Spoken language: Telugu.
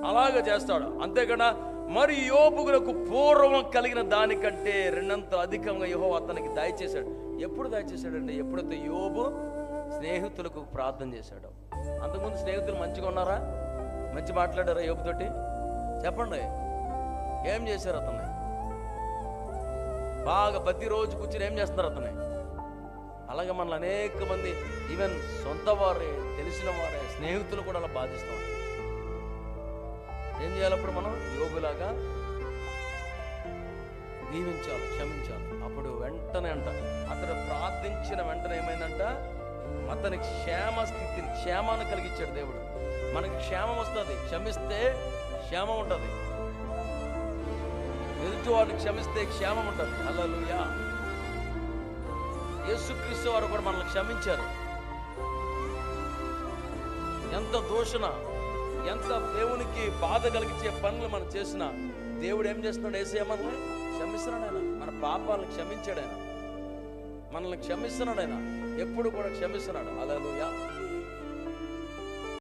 అలాగ చేస్తాడు. అంతేకాకుండా మరి యోబుకు పూర్వం కలిగిన దానికంటే రెండంతలు అధికంగా యెహోవా అతనికి దయచేశాడు. ఎప్పుడు దయచేశాడంటే ఎప్పుడైతే యోబు స్నేహితులకు ప్రార్థన చేశాడు. అంతకుముందు స్నేహితులు మంచిగా ఉన్నారా? మంచి మాట్లాడారా యోబుతోటి? చెప్పండి, ఏం చేశారు అతన్ని? బాగా ప్రతిరోజు కూర్చొని ఏం చేస్తున్నారు అతన్ని? అలాగే మనల్ని అనేక మంది ఈవెన్ సొంత వారే, తెలిసిన వారే, స్నేహితులు కూడా అలా బాధిస్తూ ఉంటారు. ఏం చేయాలప్పుడు మనం? యోబులాగా దీవించాలి, క్షమించాలి. అప్పుడు వెంటనే అతడు ప్రార్థించిన వెంటనే ఏమైందంట? అతనికి క్షేమాన్ని కలిగించాడు దేవుడు. మనకి క్షేమం వస్తుంది, క్షమిస్తే క్షేమం ఉంటుంది. ఎదుటి వాడిని క్షమిస్తే క్షేమం ఉంటుంది. హల్లెలూయా. యేసుక్రీస్తు వారు కూడా మనల్ని క్షమించారు. ఎంత దూషణ, ఎంత దేవునికి బాధ కలిగించే పనులు మనం చేసినా దేవుడు ఏం చేస్తున్నాడు? యేసయ్య మనల్ని క్షమిస్తున్నాడు. ఆయన మన పాపాలను క్షమించాడు. ఆయన మనల్ని క్షమిస్తున్నాడు. ఆయన ఎప్పుడు కూడా క్షమిస్తున్నాడు. హల్లెలూయా.